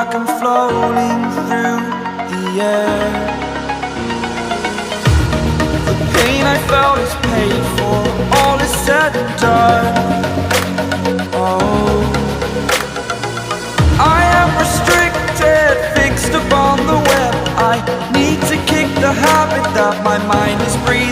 like I'm floating through the air. The pain I felt is paid for, all is said and done. Oh, I am restricted, fixed upon the web. I need to kick the habit that my mind is breathing.